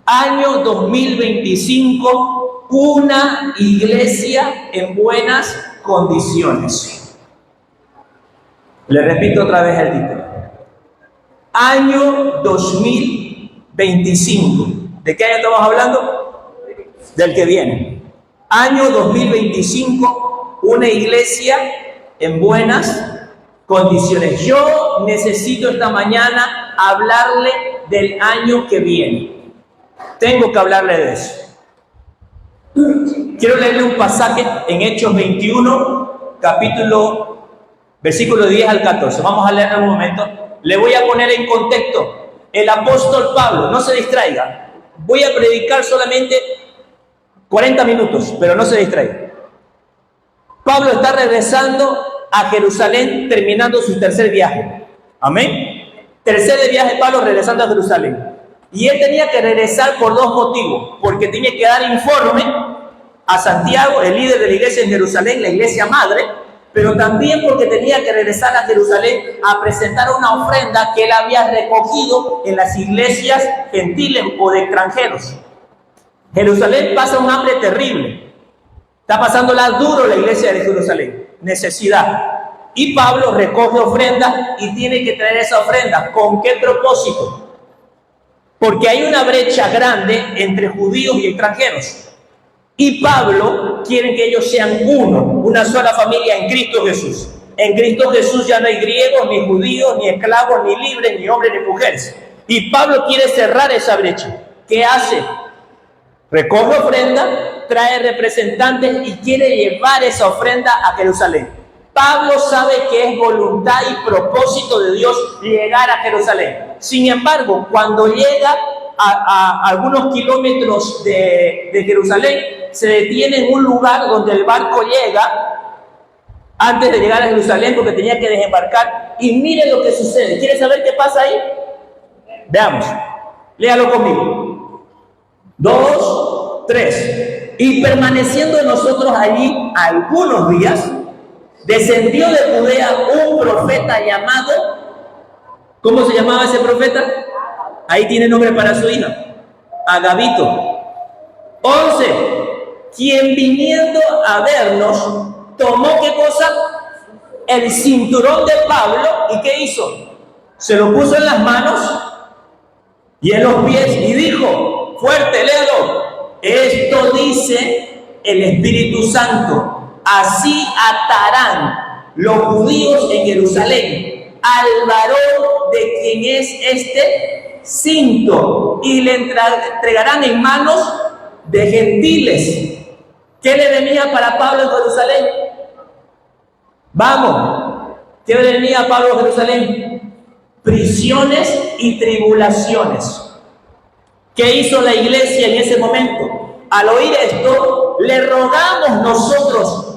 Año 2025, una iglesia en buenas condiciones. Le repito otra vez el título. Año 2025. ¿De qué año estamos hablando? Del que viene. Año 2025, una iglesia en buenas condiciones. Yo necesito esta mañana hablarle del año que viene. Tengo que hablarle de eso. Quiero leerle un pasaje en Hechos 21, versículo 10 al 14. Vamos a leer un momento. Le voy a poner en contexto. El apóstol Pablo, no se distraiga. Voy a predicar solamente 40 minutos, pero no se distraiga. Pablo está regresando a Jerusalén, terminando su tercer viaje. Amén. Tercer viaje, Pablo regresando a Jerusalén. Y él tenía que regresar por dos motivos. Porque tenía que dar informe a Santiago, el líder de la iglesia en Jerusalén, la iglesia madre, pero también porque tenía que regresar a Jerusalén a presentar una ofrenda que él había recogido en las iglesias gentiles o de extranjeros. Jerusalén pasa un hambre terrible. Está pasándola duro la iglesia de Jerusalén. Necesidad. Y Pablo recoge ofrendas y tiene que traer esa ofrenda. ¿Con qué propósito? Porque hay una brecha grande entre judíos y extranjeros. Y Pablo quiere que ellos sean uno, una sola familia en Cristo Jesús. En Cristo Jesús ya no hay griegos, ni judíos, ni esclavos, ni libres, ni hombres, ni mujeres. Y Pablo quiere cerrar esa brecha. ¿Qué hace? Recoge ofrenda, trae representantes y quiere llevar esa ofrenda a Jerusalén. Pablo sabe que es voluntad y propósito de Dios llegar a Jerusalén. Sin embargo, cuando llega a algunos kilómetros de Jerusalén, se detiene en un lugar donde el barco llega antes de llegar a Jerusalén porque tenía que desembarcar. Y mire lo que sucede. ¿Quiere saber qué pasa ahí? Veamos. Léalo conmigo. 2, 3. Y permaneciendo nosotros allí algunos días, descendió de Judea un profeta llamado, ¿cómo se llamaba ese profeta? Ahí tiene nombre para su hija, Agabito. 11. Quien viniendo a vernos, tomó ¿qué cosa? El cinturón de Pablo. ¿Y qué hizo? Se lo puso en las manos y en los pies y dijo, fuerte, léalo. Esto dice el Espíritu Santo. Así atarán los judíos en Jerusalén al varón de quien es este cinto y le entregarán en manos de gentiles. ¿Qué le venía para Pablo en Jerusalén? Vamos, ¿qué le venía a Pablo en Jerusalén? Prisiones y tribulaciones. ¿Qué hizo la iglesia en ese momento? Al oír esto, le rogamos nosotros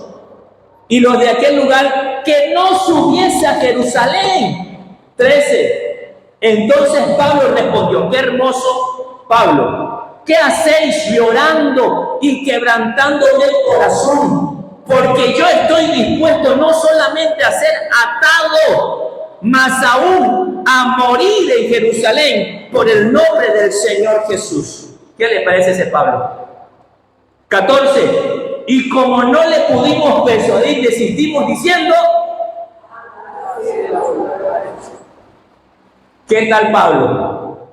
y los de aquel lugar que no subiese a Jerusalén. 13. Entonces Pablo respondió, qué hermoso Pablo, ¿qué hacéis llorando y quebrantando el corazón? Porque yo estoy dispuesto no solamente a ser atado, mas aún a morir en Jerusalén por el nombre del Señor Jesús. ¿Qué le parece ese Pablo? 14. Y como no le pudimos persuadir, desistimos diciendo, ¿qué tal Pablo?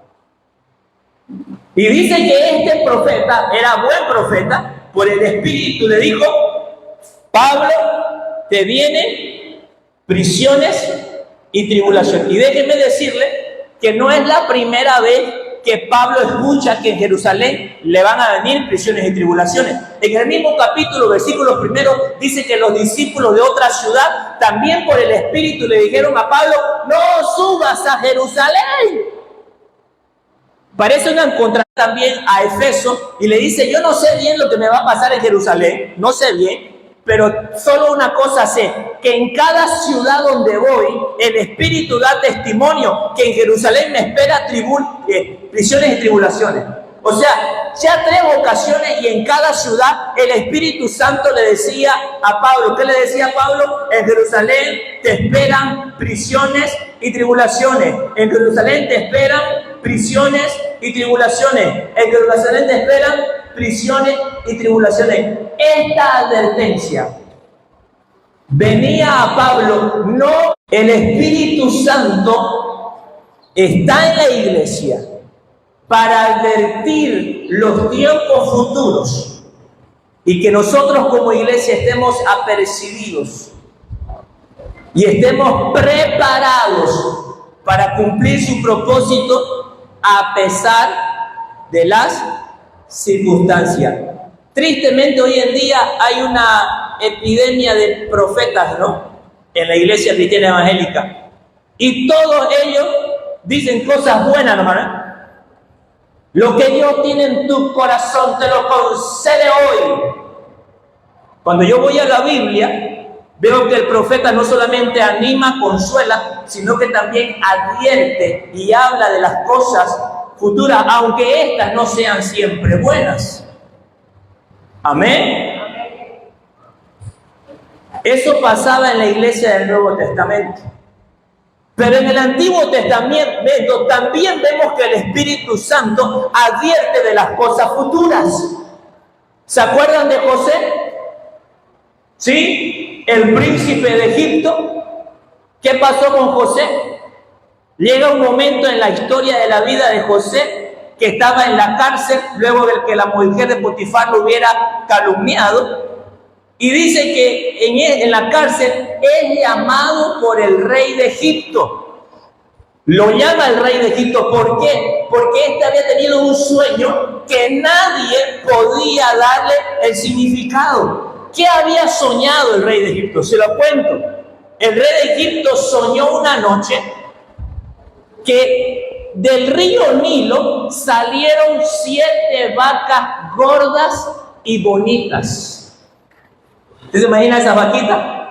Y dice que este profeta era buen profeta, por el Espíritu le dijo, Pablo, te vienen prisiones y tribulación. Y déjenme decirle que no es la primera vez que Pablo escucha que en Jerusalén le van a venir prisiones y tribulaciones. En el mismo capítulo, versículo primero, dice que los discípulos de otra ciudad, también por el Espíritu, le dijeron a Pablo, no subas a Jerusalén. Parece una encontrada también a Efeso y le dice, yo no sé bien lo que me va a pasar en Jerusalén, no sé bien, pero solo una cosa sé, que en cada ciudad donde voy, el Espíritu da testimonio que en Jerusalén me espera prisiones y tribulaciones. O sea, ya 3 ocasiones y en cada ciudad el Espíritu Santo le decía a Pablo, ¿qué le decía a Pablo? En Jerusalén te esperan prisiones y tribulaciones. En Jerusalén te esperan prisiones y tribulaciones. En Jerusalén te esperan prisiones y tribulaciones. Esta advertencia venía a Pablo, no el Espíritu Santo está en la iglesia para advertir los tiempos futuros y que nosotros como iglesia estemos apercibidos y estemos preparados para cumplir su propósito a pesar de las circunstancias. Tristemente hoy en día hay una epidemia de profetas, ¿no? En la iglesia cristiana evangélica. Y todos ellos dicen cosas buenas, hermano. Lo que Dios tiene en tu corazón te lo concede hoy. Cuando yo voy a la Biblia, veo que el profeta no solamente anima, consuela, sino que también advierte y habla de las cosas futuras, aunque estas no sean siempre buenas. Amén. Eso pasaba en la iglesia del Nuevo Testamento. Pero en el Antiguo Testamento también vemos que el Espíritu Santo advierte de las cosas futuras. ¿Se acuerdan de José? ¿Sí? El príncipe de Egipto. ¿Qué pasó con José? Llega un momento en la historia de la vida de José que estaba en la cárcel luego de que la mujer de Potifar lo hubiera calumniado. Y dice que en la cárcel es llamado por el rey de Egipto. Lo llama el rey de Egipto. ¿Por qué? Porque éste había tenido un sueño que nadie podía darle el significado. ¿Qué había soñado el rey de Egipto? Se lo cuento. El rey de Egipto soñó una noche que del río Nilo salieron 7 vacas gordas y bonitas. ¿Usted se imagina esas vaquitas?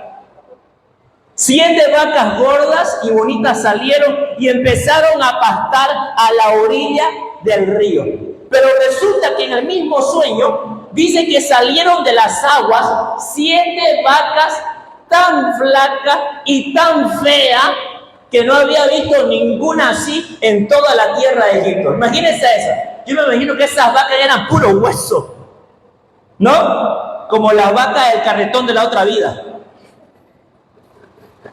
7 vacas gordas y bonitas salieron y empezaron a pastar a la orilla del río. Pero resulta que en el mismo sueño dice que salieron de las aguas 7 vacas tan flacas y tan feas que no había visto ninguna así en toda la tierra de Egipto. Imagínense esa. Yo me imagino que esas vacas eran puro hueso, ¿no? Como las vacas del carretón de la otra vida.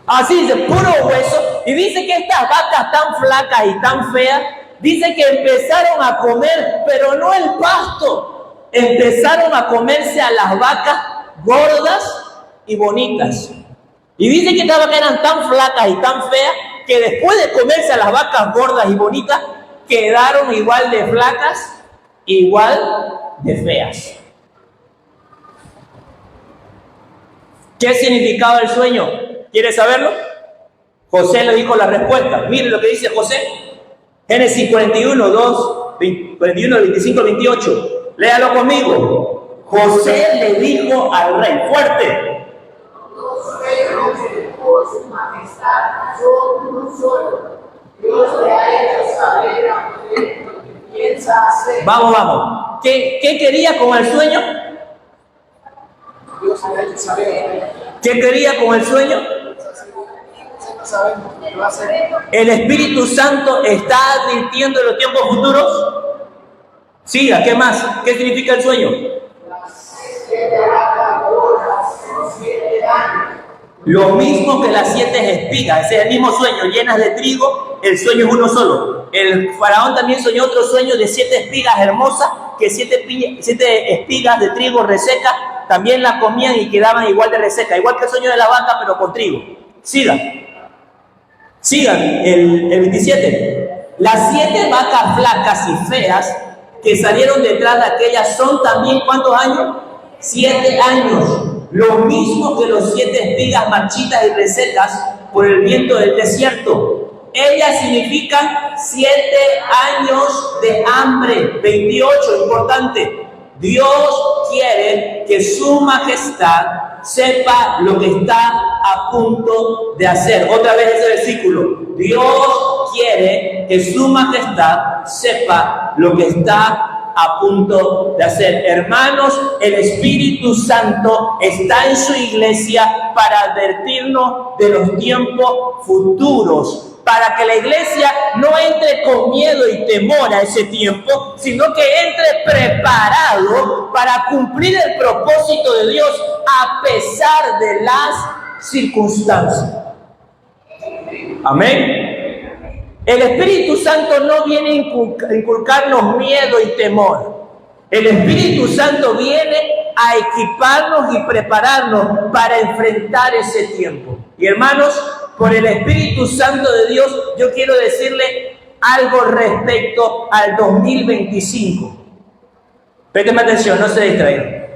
Así dice, puro hueso. Y dice que estas vacas tan flacas y tan feas, dice que empezaron a comer, pero no el pasto. Empezaron a comerse a las vacas gordas y bonitas. Y dice que estas vacas eran tan flacas y tan feas que después de comerse a las vacas gordas y bonitas, quedaron igual de flacas, igual de feas. ¿Qué significaba el sueño? ¿Quiere saberlo? José le dijo la respuesta. Mire lo que dice José. Génesis 41, 41, 25, 28. Léalo conmigo. José le dijo al rey, fuerte. Por su majestad, yo no solo. Dios le ha hecho saber a usted lo que piensa hacer. Vamos. ¿Qué quería con el sueño? ¿Qué quería con el sueño? El Espíritu Santo está advirtiendo en los tiempos futuros. Siga, ¿qué más? ¿Qué significa el sueño? Lo mismo que las 7 espigas, ese es el mismo sueño, llenas de trigo, el sueño es uno solo. El faraón también soñó otro sueño de 7 espigas hermosas, que 7 espigas de trigo resecas, también las comían y quedaban igual de resecas, igual que el sueño de la vaca, pero con trigo. Sigan, el 27. Las 7 vacas flacas y feas que salieron detrás de aquellas son también, ¿cuántos años? 7 años. Lo mismo que los 7 espigas marchitas y resecas por el viento del desierto. Ellas significan 7 años de hambre. 28, importante. Dios quiere que su majestad sepa lo que está a punto de hacer. Otra vez ese versículo. Dios quiere que su majestad sepa lo que está a punto de hacer. Hermanos, el Espíritu Santo está en su iglesia para advertirnos de los tiempos futuros, para que la iglesia no entre con miedo y temor a ese tiempo, sino que entre preparado para cumplir el propósito de Dios a pesar de las circunstancias. Amén. El Espíritu Santo no viene a inculcarnos miedo y temor. El Espíritu Santo viene a equiparnos y prepararnos para enfrentar ese tiempo. Y hermanos, por el Espíritu Santo de Dios, yo quiero decirle algo respecto al 2025. Présteme atención, no se distraigan.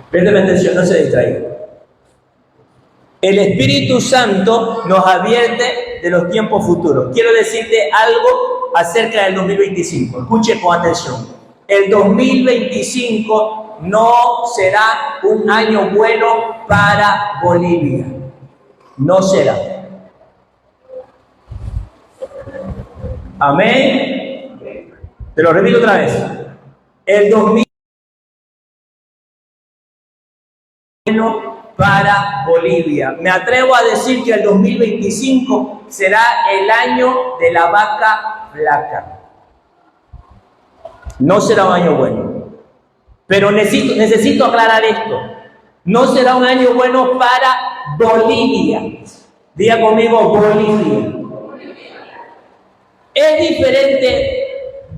Présteme atención, no se distraigan. El Espíritu Santo nos advierte de los tiempos futuros. Quiero decirte algo acerca del 2025. Escuche con atención. El 2025 no será un año bueno para Bolivia. No será. Amén. Te lo repito otra vez. El 2025 para Bolivia. Me atrevo a decir que el 2025 será el año de la vaca flaca. No será un año bueno. Pero necesito aclarar esto. No será un año bueno para Bolivia. Diga conmigo, Bolivia. Es diferente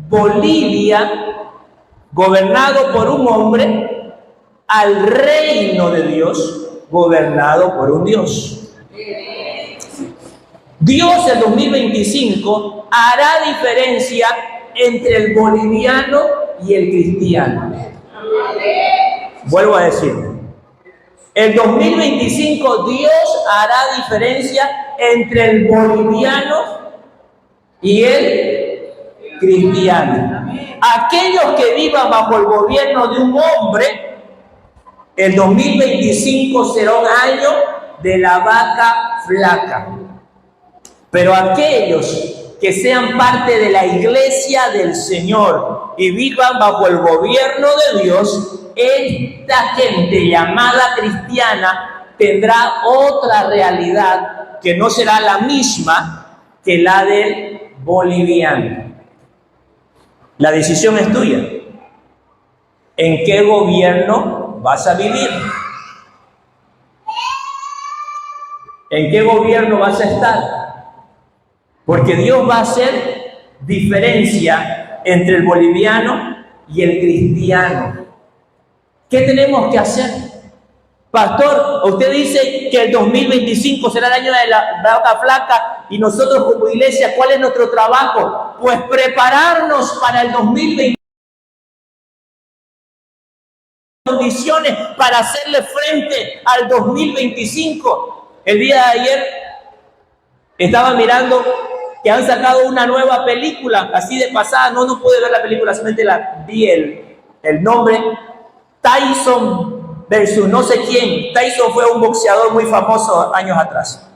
Bolivia, gobernado por un hombre, al reino de Dios, gobernado por un Dios. Dios en 2025 hará diferencia entre el boliviano y el cristiano. Vuelvo a decir, el 2025 Dios hará diferencia entre el boliviano y el cristiano. Aquellos que vivan bajo el gobierno de un hombre, el 2025 será un año de la vaca flaca. Pero aquellos que sean parte de la iglesia del Señor y vivan bajo el gobierno de Dios, esta gente llamada cristiana tendrá otra realidad que no será la misma que la del boliviano. La decisión es tuya. ¿En qué gobierno vas a vivir? ¿En qué gobierno vas a estar? Porque Dios va a hacer diferencia entre el boliviano y el cristiano. ¿Qué tenemos que hacer? Pastor, usted dice que el 2025 será el año de la vaca flaca y nosotros como iglesia, ¿cuál es nuestro trabajo? Pues prepararnos para el 2025. Condiciones para hacerle frente al 2025. El día de ayer estaba mirando que han sacado una nueva película, así de pasada, no pude ver la película, solamente vi el nombre, Tyson versus no sé quién. Tyson fue un boxeador muy famoso años atrás.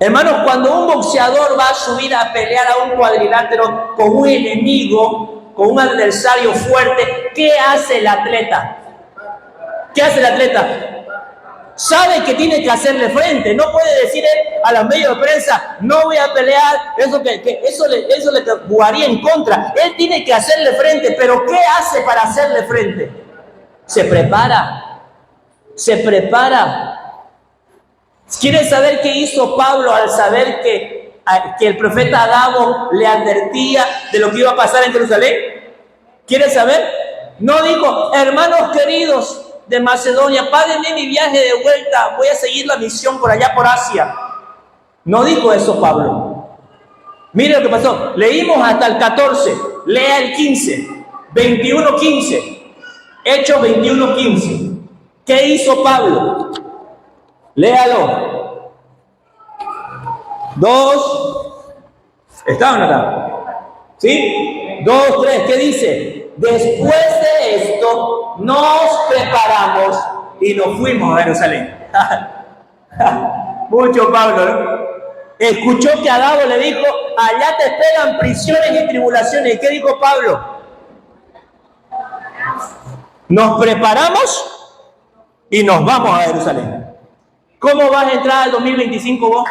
Hermanos, cuando un boxeador va a subir a pelear a un cuadrilátero con un enemigo, con un adversario fuerte, ¿qué hace el atleta? ¿Qué hace el atleta? Sabe que tiene que hacerle frente. No puede decir él a los medios de prensa, no voy a pelear, eso le jugaría en contra. Él tiene que hacerle frente, pero ¿qué hace para hacerle frente? Se prepara. Se prepara. ¿Quiere saber qué hizo Pablo al saber que el profeta Agabo le advertía de lo que iba a pasar en Jerusalén? ¿Quiere saber? No dijo, hermanos queridos de Macedonia, páguenme mi viaje de vuelta, voy a seguir la misión por allá por Asia. No dijo eso Pablo. Mire lo que pasó. Leímos hasta el 14, lea el 15, 21:15, Hechos 21:15. ¿Qué hizo Pablo? Léalo. 2, ¿estaban acá? ¿Sí? 2, 3, ¿qué dice? Después de esto nos preparamos y nos fuimos a Jerusalén. Mucho Pablo, ¿no? Escuchó que Agabo le dijo, allá te esperan prisiones y tribulaciones. ¿Y qué dijo Pablo? Nos preparamos y nos vamos a Jerusalén. ¿Cómo vas a entrar al 2025 vos?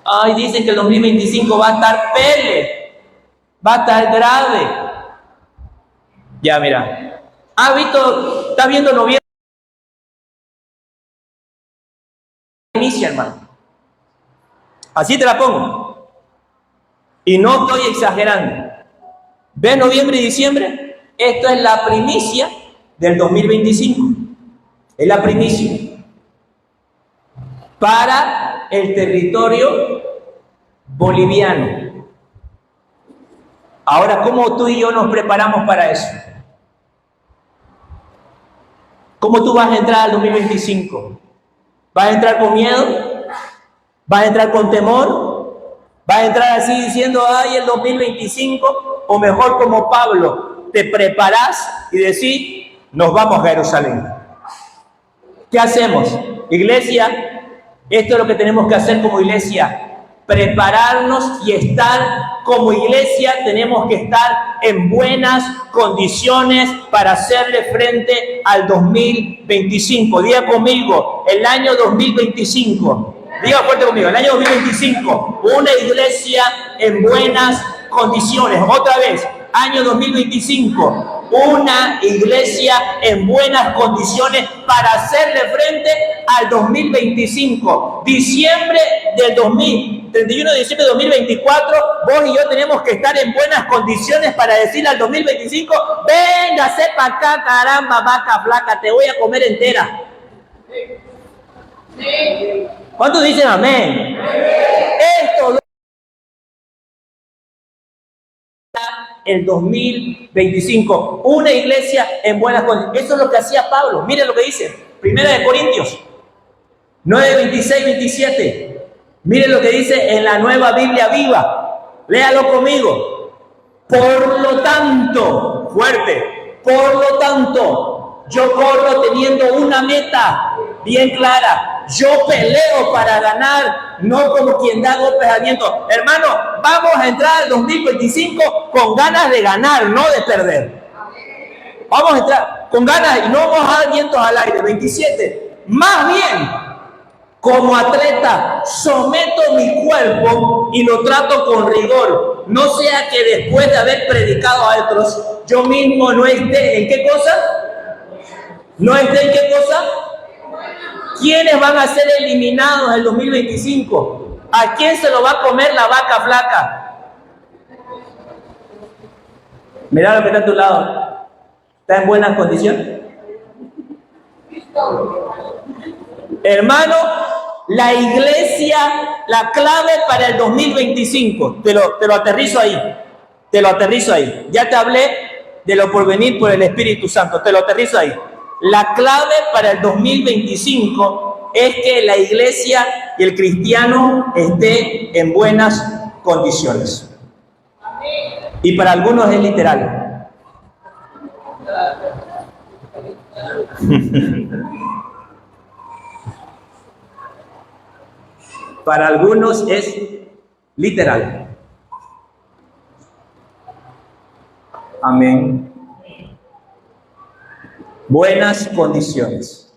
Ay, dicen que el 2025 va a estar pele, va a estar grave. Ya, mira. ¿Está viendo noviembre? Inicia, hermano. Así te la pongo. Y no estoy exagerando. ¿Ves noviembre y diciembre? Esto es la primicia del 2025. Es la primicia para el territorio boliviano. Ahora, ¿cómo tú y yo nos preparamos para eso? ¿Cómo tú vas a entrar al 2025? ¿Vas a entrar con miedo? ¿Vas a entrar con temor? ¿Vas a entrar así diciendo, ay, el 2025? O mejor como Pablo, te preparás y decís, nos vamos a Jerusalén. ¿Qué hacemos? Iglesia, esto es lo que tenemos que hacer como iglesia. Prepararnos y estar como iglesia, tenemos que estar en buenas condiciones para hacerle frente al 2025. Diga conmigo, el año 2025. Diga fuerte conmigo, el año 2025. Una iglesia en buenas condiciones. Otra vez, año 2025. Una iglesia en buenas condiciones para hacerle frente al 2025. Diciembre del 31 de diciembre de 2024, vos y yo tenemos que estar en buenas condiciones para decirle al 2025, véngase para acá, caramba, vaca flaca, te voy a comer entera. ¿Cuántos dicen amén? Esto el 2025, una iglesia en buenas condiciones. Eso es lo que hacía Pablo. Miren lo que dice, 1 Corintios 9, 26, 27. Miren lo que dice en la Nueva Biblia Viva. Léalo conmigo. Por lo tanto, fuerte, por lo tanto, yo corro teniendo una meta bien clara. Yo peleo para ganar, no como quien da golpes al viento. Hermano, vamos a entrar al 2025 con ganas de ganar, no de perder. Vamos a entrar con ganas y no vamos a dar vientos al aire. 27. Más bien, como atleta, someto mi cuerpo y lo trato con rigor. No sea que después de haber predicado a otros, yo mismo no esté en qué cosa. ¿No esté en qué cosa? ¿Quiénes van a ser eliminados en el 2025? ¿A quién se lo va a comer la vaca flaca? Mira lo que está a tu lado. ¿Está en buenas condiciones? Hermano, la iglesia, la clave para el 2025. Te lo aterrizo ahí. Te lo aterrizo ahí. Ya te hablé de lo por venir por el Espíritu Santo. Te lo aterrizo ahí. La clave para el 2025 es que la iglesia y el cristiano esté en buenas condiciones. Y para algunos es literal. Para algunos es literal. Amén. Buenas condiciones.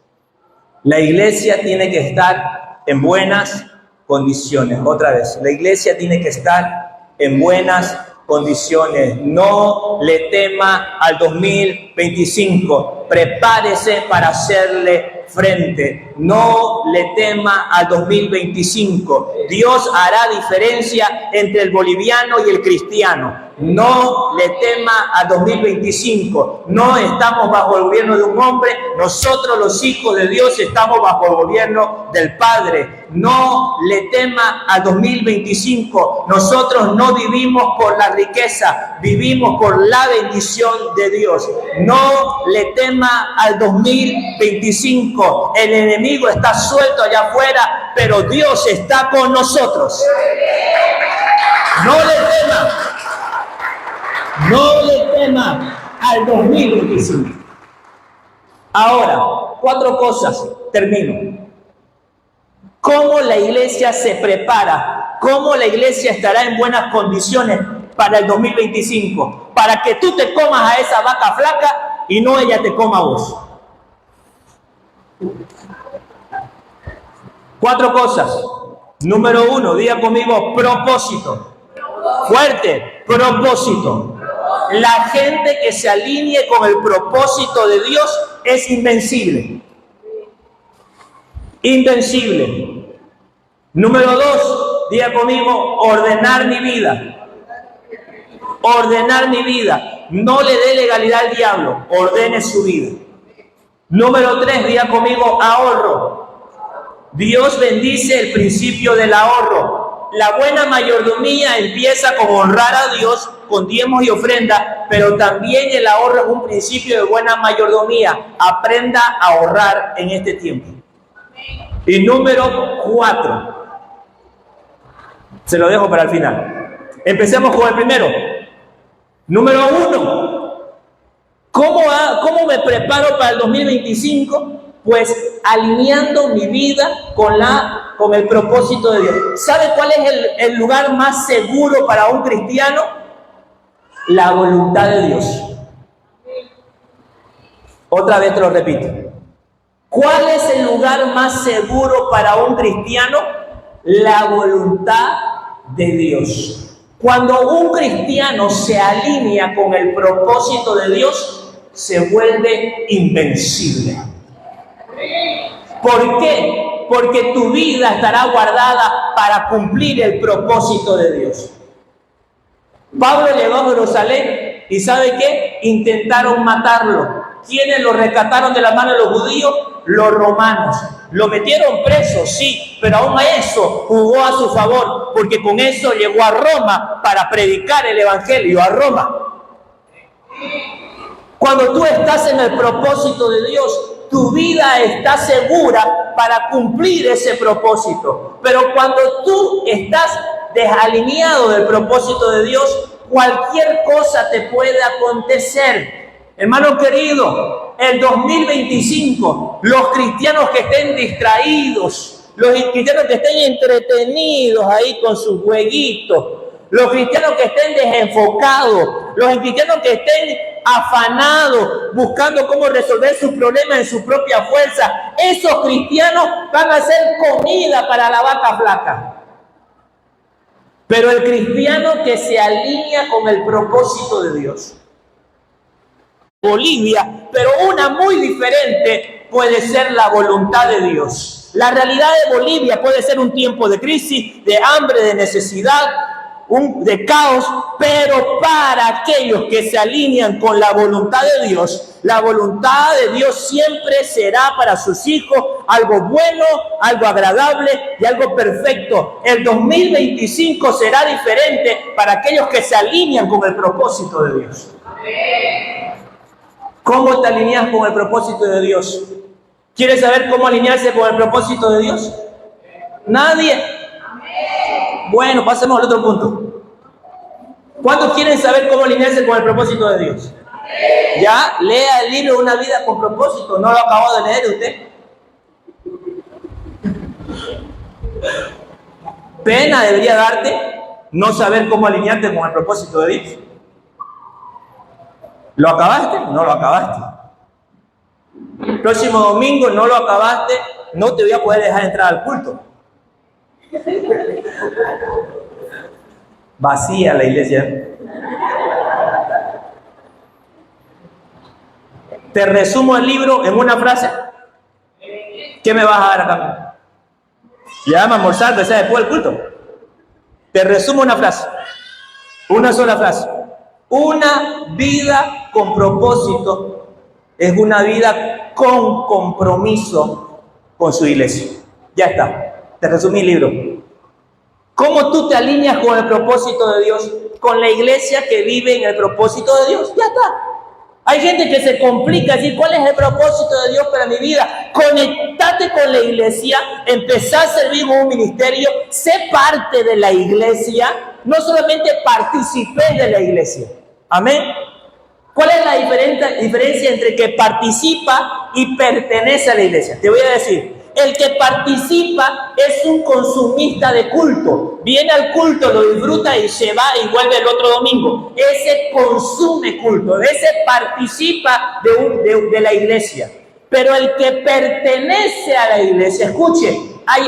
La iglesia tiene que estar en buenas condiciones. Otra vez, la iglesia tiene que estar en buenas condiciones. No le tema al 2025. Prepárese para hacerle frente. No le tema al 2025. Dios hará diferencia entre el boliviano y el cristiano. No le tema a 2025. No estamos bajo el gobierno de un hombre. Nosotros los hijos de Dios estamos bajo el gobierno del Padre. No le tema a 2025. Nosotros no vivimos por la riqueza, vivimos por la bendición de Dios. No le tema al 2025. El enemigo está suelto allá afuera, pero Dios está con nosotros. No le tema. No le tema al 2025. Ahora, 4 cosas, termino. ¿Cómo la iglesia se prepara? ¿Cómo la iglesia estará en buenas condiciones para el 2025? Para que tú te comas a esa vaca flaca y no ella te coma a vos. 4 cosas. Número 1, diga conmigo, propósito. Fuerte, propósito. La gente que se alinee con el propósito de Dios es invencible. Invencible. Número 2, diga conmigo, ordenar mi vida. Ordenar mi vida. No le dé legalidad al diablo, ordene su vida. Número 3, diga conmigo, ahorro. Dios bendice el principio del ahorro. La buena mayordomía empieza con honrar a Dios con diezmos y ofrenda, pero también el ahorro es un principio de buena mayordomía. Aprenda a ahorrar en este tiempo. Y número 4, se lo dejo para el final. Empecemos con el primero. Número 1, ¿cómo me preparo para el 2025? Pues alineando mi vida con el propósito de Dios. ¿Sabe cuál es el lugar más seguro para un cristiano? La voluntad de Dios. Otra vez te lo repito. ¿Cuál es el lugar más seguro para un cristiano? La voluntad de Dios. Cuando un cristiano se alinea con el propósito de Dios, se vuelve invencible. ¿Por qué? Porque tu vida estará guardada para cumplir el propósito de Dios. Pablo llegó a Jerusalén y ¿sabe qué? Intentaron matarlo. ¿Quiénes lo rescataron de la mano de los judíos? Los romanos. Lo metieron preso, sí, pero aún a eso jugó a su favor, porque con eso llegó a Roma para predicar el evangelio a Roma. Cuando tú estás en el propósito de Dios, tu vida está segura para cumplir ese propósito. Pero cuando tú estás desalineado del propósito de Dios, cualquier cosa te puede acontecer. Hermano querido, el 2025, los cristianos que estén distraídos, los cristianos que estén entretenidos ahí con sus jueguitos, los cristianos que estén desenfocados, los cristianos que estén afanados, buscando cómo resolver sus problemas en su propia fuerza, esos cristianos van a ser comida para la vaca flaca. Pero el cristiano que se alinea con el propósito de Dios, Bolivia, pero una muy diferente puede ser la voluntad de Dios. La realidad de Bolivia puede ser un tiempo de crisis, de hambre, de necesidad, de caos, pero para aquellos que se alinean con la voluntad de Dios, la voluntad de Dios siempre será para sus hijos algo bueno, algo agradable y algo perfecto. El 2025 será diferente para aquellos que se alinean con el propósito de Dios. ¿Cómo te alineas con el propósito de Dios? ¿Quieres saber cómo alinearse con el propósito de Dios? Nadie. Bueno, pasemos al otro punto. ¿Cuántos quieren saber cómo alinearse con el propósito de Dios? Ya, lea el libro Una vida con propósito. ¿No lo acabó de leer usted? Pena debería darte no saber cómo alinearte con el propósito de Dios. ¿Lo acabaste? No lo acabaste. El próximo domingo no lo acabaste, no te voy a poder dejar entrar al culto. Vacía la iglesia. Te resumo el libro en una frase. ¿Qué me vas a dar acá? Ya vamos a almorzar, que sea después del culto. Te resumo una frase. Una sola frase. Una vida con propósito es una vida con compromiso con su iglesia. Ya está. Te resumí el libro. ¿Cómo tú te alineas con el propósito de Dios? Con la iglesia que vive en el propósito de Dios. Ya está. Hay gente que se complica, decir, ¿cuál es el propósito de Dios para mi vida? Conectate con la iglesia, empezá a servir en un ministerio, sé parte de la iglesia, no solamente participes de la iglesia. Amén. ¿Cuál es la diferencia entre que participa y pertenece a la iglesia? Te voy a decir. El que participa es un consumista de culto. Viene al culto, lo disfruta y se va y vuelve el otro domingo. Ese consume culto, ese participa de la iglesia. Pero el que pertenece a la iglesia, escuche,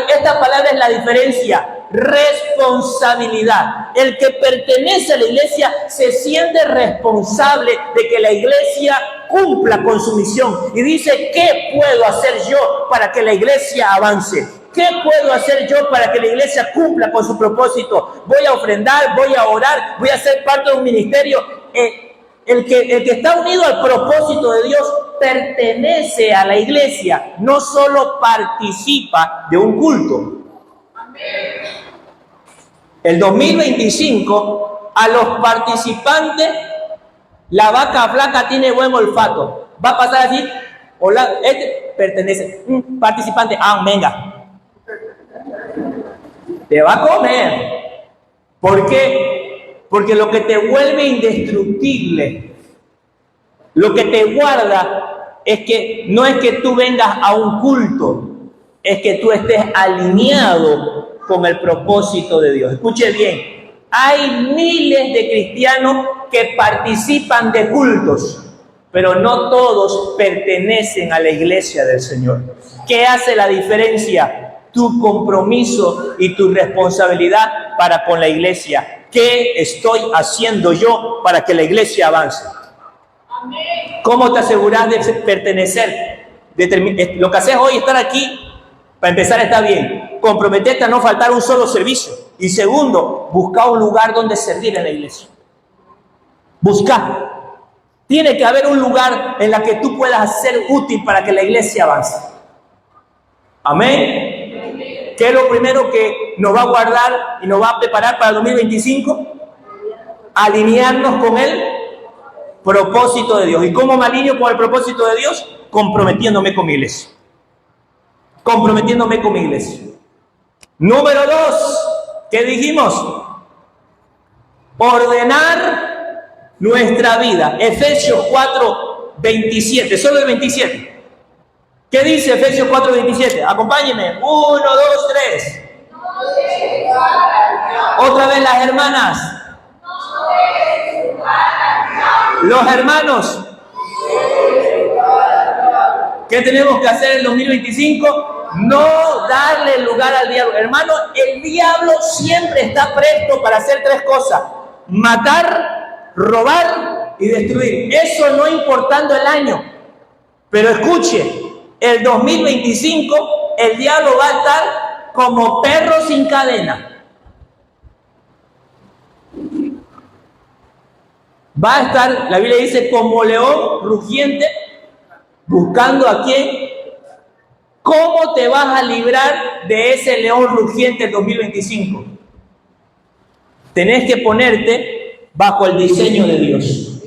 Esta palabra es la diferencia: responsabilidad. El que pertenece a la iglesia se siente responsable de que la iglesia cumpla con su misión y dice: ¿qué puedo hacer yo para que la iglesia avance? ¿Qué puedo hacer yo para que la iglesia cumpla con su propósito? Voy a ofrendar, voy a orar, voy a ser parte de un ministerio. El que está unido al propósito de Dios pertenece a la iglesia, no solo participa de un culto. El 2025, a los participantes, la vaca flaca tiene buen olfato. Va a pasar así: hola, este pertenece. Participante, venga. Te va a comer. ¿Por qué? Porque lo que te vuelve indestructible, lo que te guarda, no es que tú vengas a un culto, es que tú estés alineado con el propósito de Dios. Escuche bien, hay miles de cristianos que participan de cultos, pero no todos pertenecen a la iglesia del Señor. ¿Qué hace la diferencia? Tu compromiso y tu responsabilidad para con la iglesia. ¿Qué estoy haciendo yo para que la iglesia avance? ¿Cómo te aseguras de pertenecer? Lo que haces hoy, estar aquí, para empezar está bien. Comprometerte a no faltar un solo servicio. Y segundo, busca un lugar donde servir en la iglesia. Busca. Tiene que haber un lugar en el que tú puedas ser útil para que la iglesia avance. Amén. ¿Qué es lo primero que nos va a guardar y nos va a preparar para el 2025? Alinearnos con el propósito de Dios. ¿Y cómo me alineo con el propósito de Dios? Comprometiéndome con mi iglesia. Comprometiéndome con mi iglesia. Número 2, ¿qué dijimos? Ordenar nuestra vida. Efesios 4, 27, solo el 27. ¿Qué dice Efesios 4, 27? Acompáñenme. 1, 2, 3. Otra vez las hermanas. Los hermanos. ¿Qué tenemos que hacer en el 2025? No darle lugar al diablo. Hermano, el diablo siempre está presto para hacer 3 cosas: matar, robar y destruir. Eso no importando el año. Pero escuche, el 2025 el diablo va a estar como perro sin cadena. Va a estar, la Biblia dice, como león rugiente, buscando a quién. ¿Cómo te vas a librar de ese león rugiente el 2025? Tenés que ponerte bajo el diseño de Dios.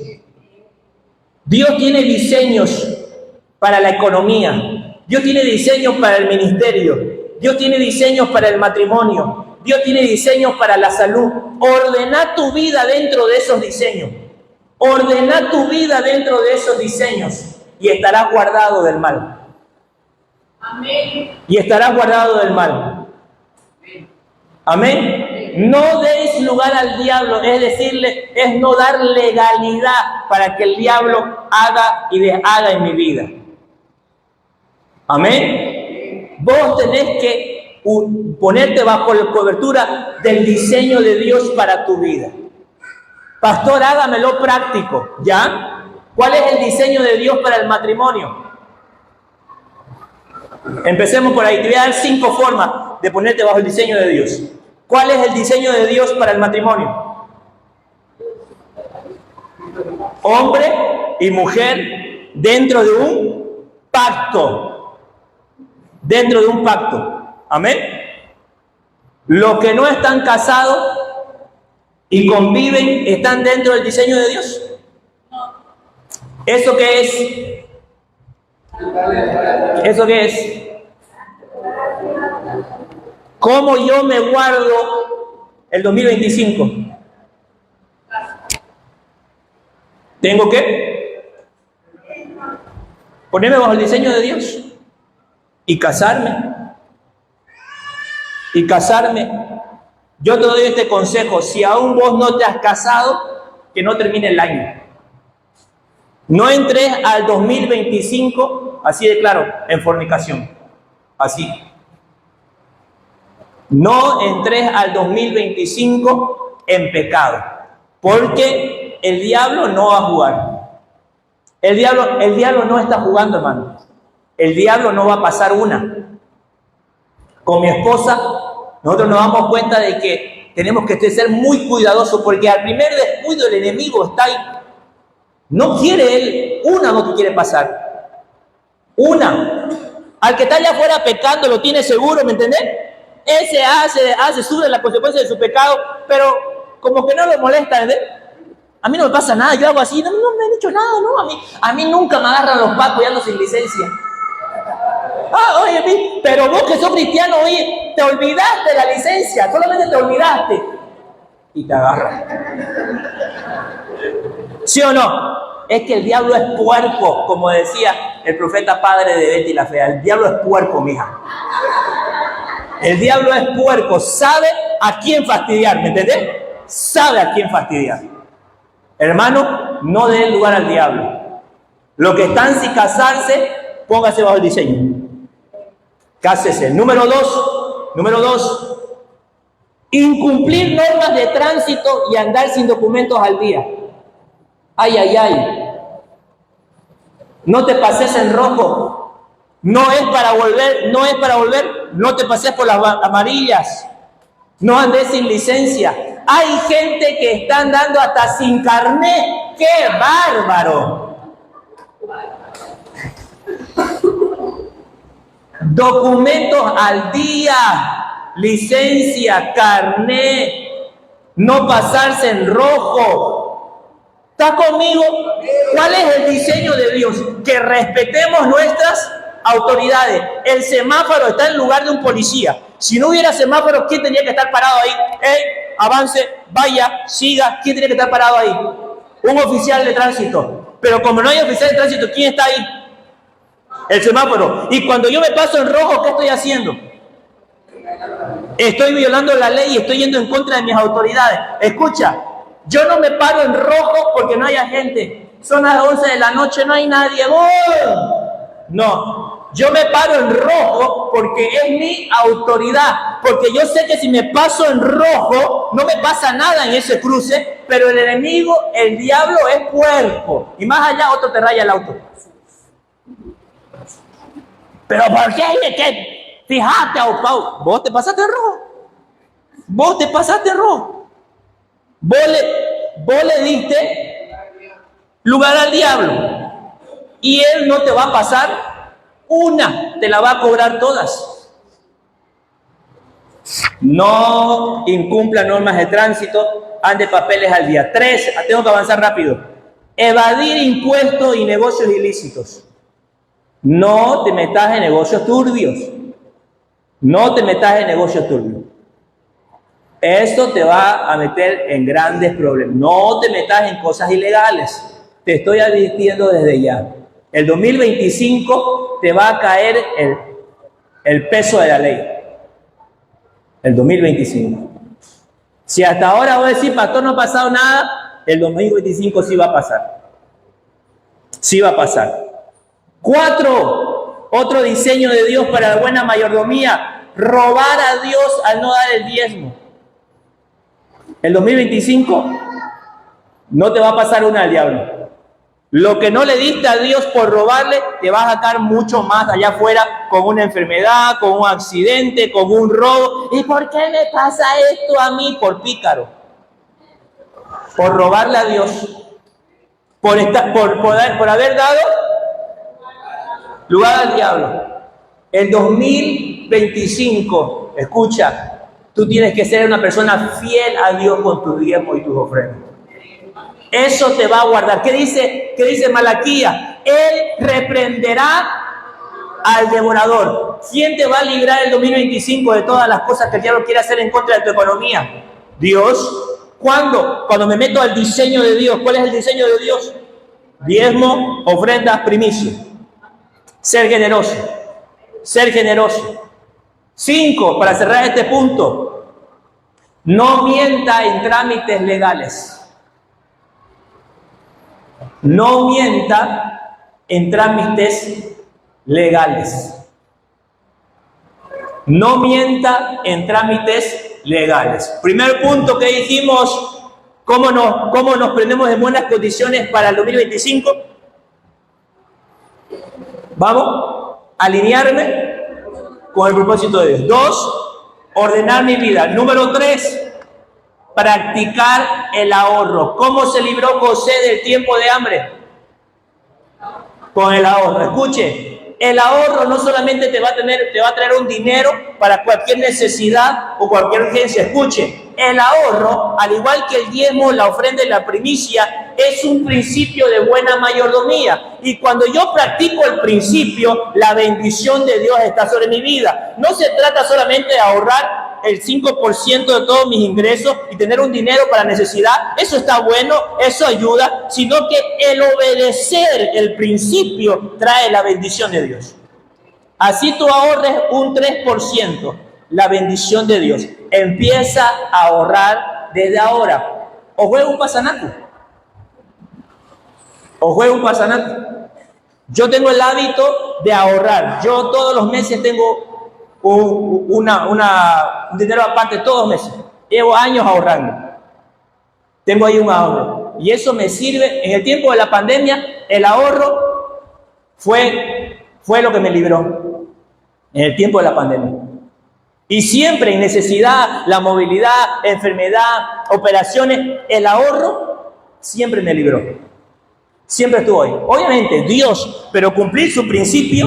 Dios tiene diseños para la economía. Dios tiene diseños para el ministerio. Dios tiene diseños para el matrimonio. Dios tiene diseños para la salud. Ordena tu vida dentro de esos diseños. Ordena tu vida dentro de esos diseños y estarás guardado del mal. Amén. Y estarás guardado del mal. Amén. No deis lugar al diablo, es decirle, es no dar legalidad para que el diablo haga y deshaga en mi vida. Amén. Vos tenés que ponerte bajo la cobertura del diseño de Dios para tu vida. Pastor, hágamelo práctico, ¿ya? ¿Cuál es el diseño de Dios para el matrimonio? Empecemos por ahí. Te voy a dar 5 formas de ponerte bajo el diseño de Dios. ¿Cuál es el diseño de Dios para el matrimonio? Hombre y mujer dentro de un pacto. Dentro de un pacto. Amén. Los que no están casados y conviven, ¿están dentro del diseño de Dios? ¿Eso qué es? ¿Eso qué es? ¿Cómo yo me guardo el 2025? Tengo que ponerme bajo el diseño de Dios y casarme. Y casarme. Yo te doy este consejo: si aún vos no te has casado, que no termine el año. No entres al 2025, así de claro, en fornicación. Así. No entres al 2025 en pecado, porque el diablo no va a jugar. El diablo no está jugando, hermano. El diablo no va a pasar una. Con mi esposa, nosotros nos damos cuenta de que tenemos que ser muy cuidadosos, porque al primer descuido el enemigo está ahí. No quiere él, una no te quiere pasar. Una. Al que está allá afuera pecando lo tiene seguro, ¿me entendés? Ese sufre la consecuencia de su pecado, pero como que no lo molesta, ¿entendés? A mí no me pasa nada, yo hago así, no me han hecho nada, ¿no? A mí nunca me agarran los pacos y ando sin licencia. Oye, pero vos que sos cristiano, oye, te olvidaste de la licencia, solamente te olvidaste. Y te agarran. ¿Sí o no? Es que el diablo es puerco, como decía el profeta padre de Betty la Fea. El diablo es puerco, mija. El diablo es puerco, sabe a quién fastidiar, ¿me entendés? Sabe a quién fastidiar. Hermano, no den lugar al diablo. Los que están sin casarse, póngase bajo el diseño. Cásese. Número dos, incumplir normas de tránsito y andar sin documentos al día. Ay. No te pases en rojo. No es para volver. No te pases por las amarillas. No andes sin licencia. Hay gente que está andando hasta sin carnet. ¡Qué bárbaro! Documentos al día, licencia, carnet, no pasarse en rojo. ¿Está conmigo? ¿Cuál es el diseño de Dios? Que respetemos nuestras autoridades. El semáforo está en lugar de un policía. Si no hubiera semáforo, ¿quién tenía que estar parado ahí? Avance, vaya, siga. ¿Quién tiene que estar parado ahí? Un oficial de tránsito. Pero como no hay oficial de tránsito, ¿quién está ahí? El semáforo. Y cuando yo me paso en rojo, ¿qué estoy haciendo? Estoy violando la ley y estoy yendo en contra de mis autoridades. Escucha, yo no me paro en rojo porque no haya gente. Son las 11 de la noche, no hay nadie. ¡Oh! No, yo me paro en rojo porque es mi autoridad. Porque yo sé que si me paso en rojo, no me pasa nada en ese cruce. Pero el enemigo, el diablo, es puerco. Y más allá, otro te raya el auto. Pero ¿por qué? Fíjate, Pau, vos te pasaste en rojo. Vos le diste lugar al diablo. Y él no te va a pasar una, te la va a cobrar todas. No incumpla normas de tránsito, ande papeles al día. 3, tengo que avanzar rápido. Evadir impuestos y negocios ilícitos. No te metas en negocios turbios. Esto te va a meter en grandes problemas. No te metas en cosas ilegales. Te estoy advirtiendo desde ya. El 2025 te va a caer el peso de la ley. El 2025. Si hasta ahora vos decís, pastor, no ha pasado nada, el 2025 sí va a pasar. 4, otro diseño de Dios para la buena mayordomía, robar a Dios al no dar el diezmo. El 2025 no te va a pasar una al diablo. Lo que no le diste a Dios por robarle, te va a sacar mucho más allá afuera con una enfermedad, con un accidente, con un robo. ¿Y por qué me pasa esto a mí? Por pícaro. Por robarle a Dios. Por haber dado lugar al diablo. El 2025, escucha, tú tienes que ser una persona fiel a Dios con tus diezmos y tus ofrendas. Eso te va a guardar. ¿Qué dice Malaquías? Él reprenderá al devorador. ¿Quién te va a librar el 2025 de todas las cosas que el diablo quiere hacer en contra de tu economía? Dios. ¿Cuándo? Cuando me meto al diseño de Dios. ¿Cuál es el diseño de Dios? Diezmo, ofrendas, primicia. Ser generoso. 5, para cerrar este punto. No mienta en trámites legales. No mienta en trámites legales. No mienta en trámites legales. Primer punto que dijimos, ¿cómo nos prendemos en buenas condiciones para el 2025? Vamos, alinearme con el propósito de Dios. 2, ordenar mi vida. Número 3, practicar el ahorro. ¿Cómo se libró José del tiempo de hambre? Con el ahorro. Escuche, el ahorro no solamente te va a traer un dinero para cualquier necesidad o cualquier urgencia. Escuche, el ahorro, al igual que el diezmo, la ofrenda y la primicia, es un principio de buena mayordomía. Y cuando yo practico el principio, la bendición de Dios está sobre mi vida. No se trata solamente de ahorrar el 5% de todos mis ingresos y tener un dinero para necesidad. Eso está bueno, eso ayuda, sino que el obedecer el principio trae la bendición de Dios. Así tú ahorres un 3%, la bendición de Dios. Empieza a ahorrar desde ahora. O juega un pasanaco. Yo tengo el hábito de ahorrar. Yo todos los meses tengo un dinero aparte, todos los meses. Llevo años ahorrando. Tengo ahí un ahorro. Y eso me sirve. En el tiempo de la pandemia, el ahorro fue lo que me libró. En el tiempo de la pandemia. Y siempre en necesidad, la movilidad, enfermedad, operaciones, el ahorro siempre me libró. Siempre estuvo ahí. Obviamente Dios, pero cumplir su principio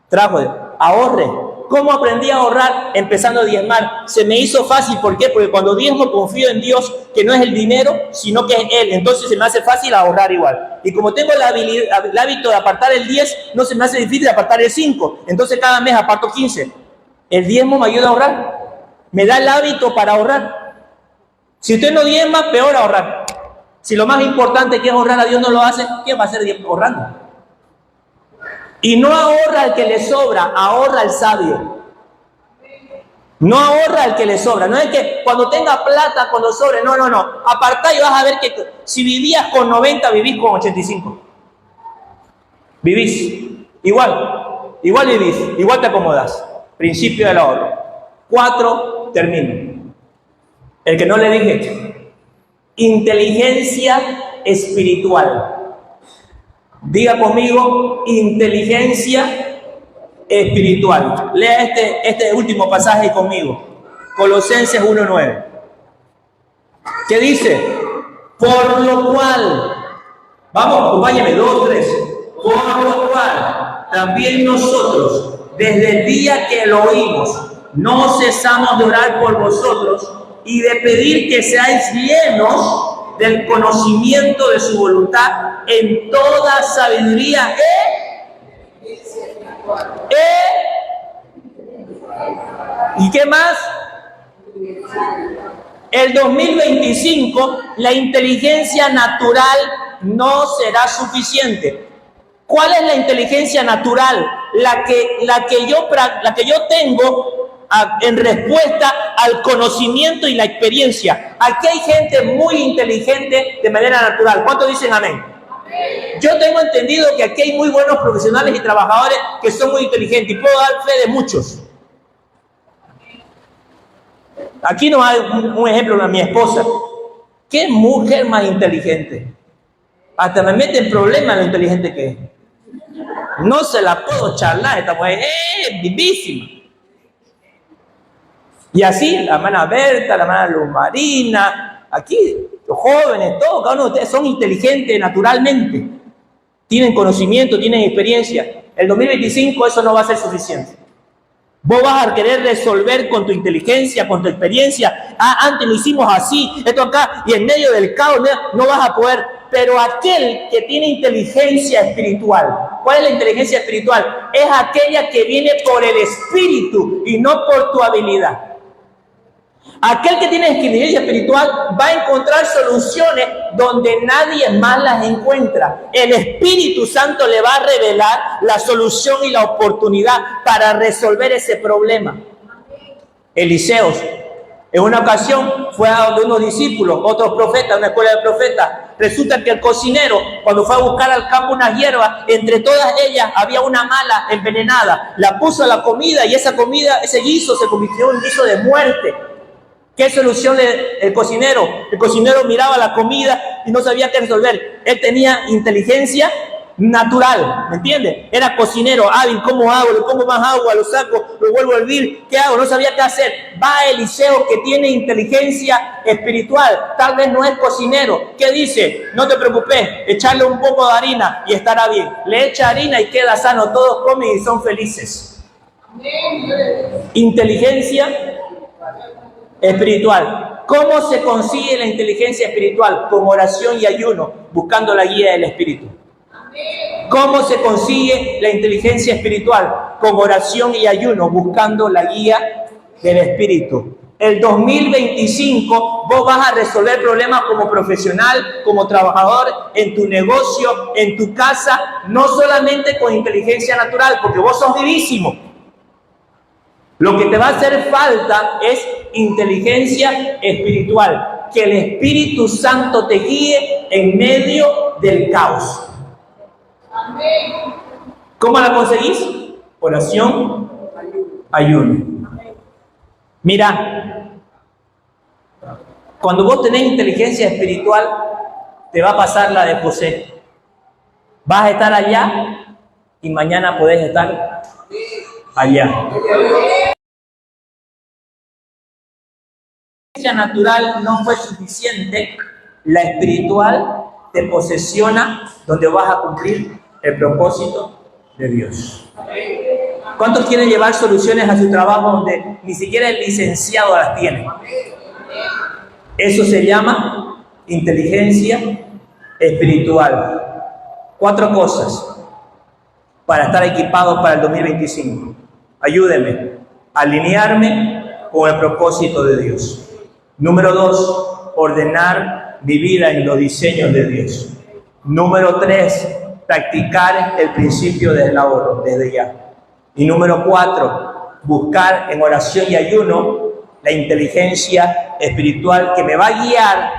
trajo ahorre. ¿Cómo aprendí a ahorrar? Empezando a diezmar. Se me hizo fácil. ¿Por qué? Porque cuando diezmo confío en Dios, que no es el dinero, sino que es Él. Entonces se me hace fácil ahorrar igual. Y como tengo el hábito de apartar el 10, no se me hace difícil apartar el 5. Entonces cada mes aparto 15. El diezmo me ayuda a ahorrar. Me da el hábito para ahorrar. Si usted no diezma, peor ahorrar. Si lo más importante que es ahorrar a Dios no lo hace, ¿qué va a hacer ahorrando? Y no ahorra el que le sobra, ahorra el sabio. No ahorra el que le sobra. No es que cuando tenga plata, cuando sobre. No. Apartá y vas a ver que si vivías con 90, vivís con 85. Vivís. Igual vivís. Igual te acomodás. Principio del ahorro. 4, termino. El que no le dije. Inteligencia espiritual. Diga conmigo, inteligencia espiritual. Lea este último pasaje conmigo. Colosenses 1:9. ¿Qué dice? Por lo cual, vamos, acompáñame, 2, 3. Por lo cual, también nosotros, desde el día que lo oímos, no cesamos de orar por vosotros y de pedir que seáis llenos del conocimiento de su voluntad en toda sabiduría. ¿Y qué más? El 2025, la inteligencia natural no será suficiente. ¿Cuál es la inteligencia natural? La que yo tengo en respuesta al conocimiento y la experiencia. Aquí hay gente muy inteligente de manera natural. ¿Cuántos dicen amén? Yo tengo entendido que aquí hay muy buenos profesionales y trabajadores que son muy inteligentes y puedo dar fe de muchos. Aquí no hay un ejemplo de mi esposa. ¿Qué mujer más inteligente? Hasta me mete en problemas lo inteligente que es. No se la puedo charlar, esta mujer es vivísima. Y así, la hermana Berta, la hermana Luz Marina, aquí, los jóvenes, todos, cada uno de ustedes son inteligentes naturalmente. Tienen conocimiento, tienen experiencia. El 2025 eso no va a ser suficiente. Vos vas a querer resolver con tu inteligencia, con tu experiencia. Antes lo hicimos así, esto acá, y en medio del caos no vas a poder. Pero aquel que tiene inteligencia espiritual, ¿cuál es la inteligencia espiritual? Es aquella que viene por el espíritu y no por tu habilidad. Aquel que tiene inteligencia espiritual va a encontrar soluciones donde nadie más las encuentra. El Espíritu Santo le va a revelar la solución y la oportunidad para resolver ese problema. Eliseo En una ocasión fue a donde unos discípulos, otros profetas, una escuela de profetas. Resulta que el cocinero, cuando fue a buscar al campo unas hierbas, entre todas ellas había una mala envenenada. La puso a la comida y esa comida, ese guiso se convirtió en un guiso de muerte. ¿Qué solución el cocinero? El cocinero miraba la comida y no sabía qué resolver. Él tenía inteligencia natural, ¿me entiendes? Era cocinero, hábil. ¿Cómo hago? Le pongo más agua, lo saco, lo vuelvo a hervir. ¿Qué hago? No sabía qué hacer. Va a Eliseo, que tiene inteligencia espiritual. Tal vez no es cocinero. ¿Qué dice? No te preocupes, echarle un poco de harina y estará bien. Le echa harina y queda sano. Todos comen y son felices. Inteligencia espiritual. ¿Cómo se consigue la inteligencia espiritual? Con oración y ayuno, buscando la guía del Espíritu. ¿Cómo se consigue la inteligencia espiritual? Con oración y ayuno, buscando la guía del Espíritu. El 2025 vos vas a resolver problemas como profesional, como trabajador, en tu negocio, en tu casa, no solamente con inteligencia natural, porque vos sos vivísimo. Lo que te va a hacer falta es inteligencia espiritual, que el Espíritu Santo te guíe en medio del caos. ¿Cómo la conseguís? Oración, ayuno. Mira, cuando vos tenés inteligencia espiritual, te va a pasar la de José. Vas a estar allá y mañana podés estar allá. La natural no fue suficiente, la espiritual te posesiona donde vas a cumplir el propósito de Dios. ¿Cuántos quieren llevar soluciones a su trabajo donde ni siquiera el licenciado las tiene? Eso se llama inteligencia espiritual. 4 cosas para estar equipado para el 2025. Ayúdeme a alinearme con el propósito de Dios. Número 2, ordenar mi vida en los diseños de Dios. Número 3, practicar el principio del ahorro desde ya. Y número 4, buscar en oración y ayuno la inteligencia espiritual que me va a guiar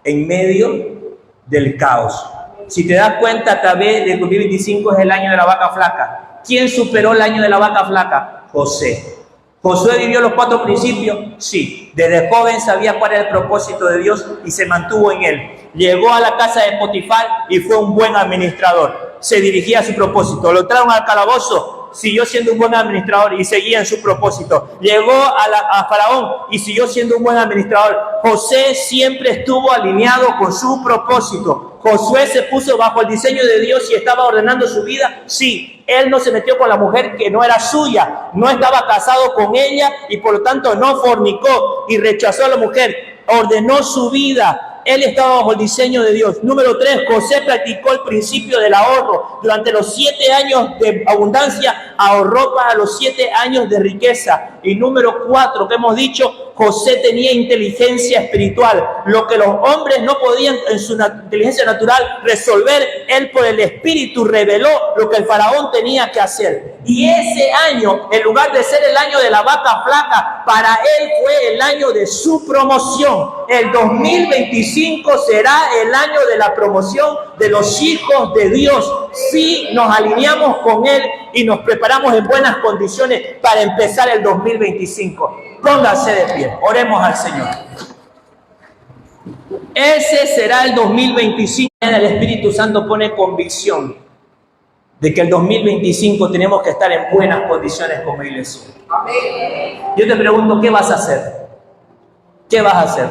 en medio del caos. Si te das cuenta, a través del 2025 es el año de la vaca flaca. ¿Quién superó el año de la vaca flaca? José. ¿Josué vivió los 4 principios? Sí. Desde joven sabía cuál era el propósito de Dios y se mantuvo en él. Llegó a la casa de Potifar y fue un buen administrador. Se dirigía a su propósito. Lo trajeron al calabozo, siguió siendo un buen administrador y seguía en su propósito. Llegó a Faraón y siguió siendo un buen administrador. José siempre estuvo alineado con su propósito. Josué se puso bajo el diseño de Dios y estaba ordenando su vida. Sí. Él no se metió con la mujer que no era suya, no estaba casado con ella y por lo tanto no fornicó y rechazó a la mujer. Ordenó su vida. Él estaba bajo el diseño de Dios. Número 3, José practicó el principio del ahorro. Durante los 7 años de abundancia, ahorró para los 7 años de riqueza. Y número 4, que hemos dicho, José tenía inteligencia espiritual. Lo que los hombres no podían en su inteligencia natural resolver, él por el Espíritu reveló lo que el faraón tenía que hacer. Y ese año, en lugar de ser el año de la vaca flaca, para él fue el año de su promoción. El 2025 será el año de la promoción de los hijos de Dios. Si nos alineamos con él y nos preparamos en buenas condiciones para empezar el 2025. Pónganse de pie, oremos al Señor. Ese será el 2025. El Espíritu Santo pone convicción de que el 2025 tenemos que estar en buenas condiciones como iglesia. Yo te pregunto, ¿qué vas a hacer? ¿Qué vas a hacer?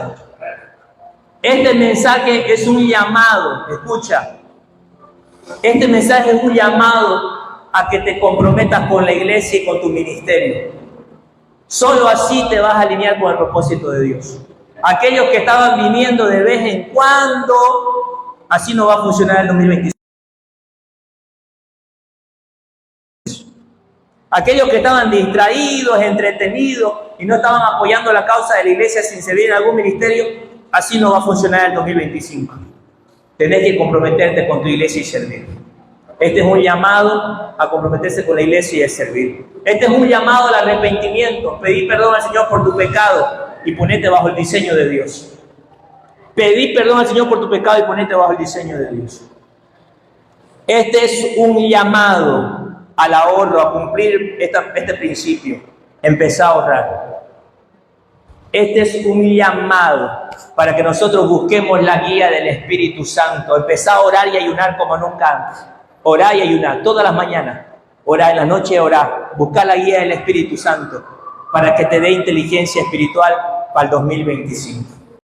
Este mensaje es un llamado, escucha. Este mensaje es un llamado a que te comprometas con la iglesia y con tu ministerio. Solo así te vas a alinear con el propósito de Dios. Aquellos que estaban viniendo de vez en cuando, así no va a funcionar el 2025. Aquellos que estaban distraídos, entretenidos y no estaban apoyando la causa de la iglesia sin servir en algún ministerio, así no va a funcionar el 2025. Tenés que comprometerte con tu iglesia y servir. Este es un llamado a comprometerse con la iglesia y a servir. Este es un llamado al arrepentimiento, pedir perdón al Señor por tu pecado y ponete bajo el diseño de Dios. Pedí perdón al Señor por tu pecado y ponete bajo el diseño de Dios. Este es un llamado al ahorro, a cumplir este principio. Empezar a ahorrar. Este es un llamado para que nosotros busquemos la guía del Espíritu Santo. Empezar a orar y ayunar como nunca antes. Orar y ayunar todas las mañanas. Orar en la noche, orar. Buscar la guía del Espíritu Santo para que te dé inteligencia espiritual para el 2025.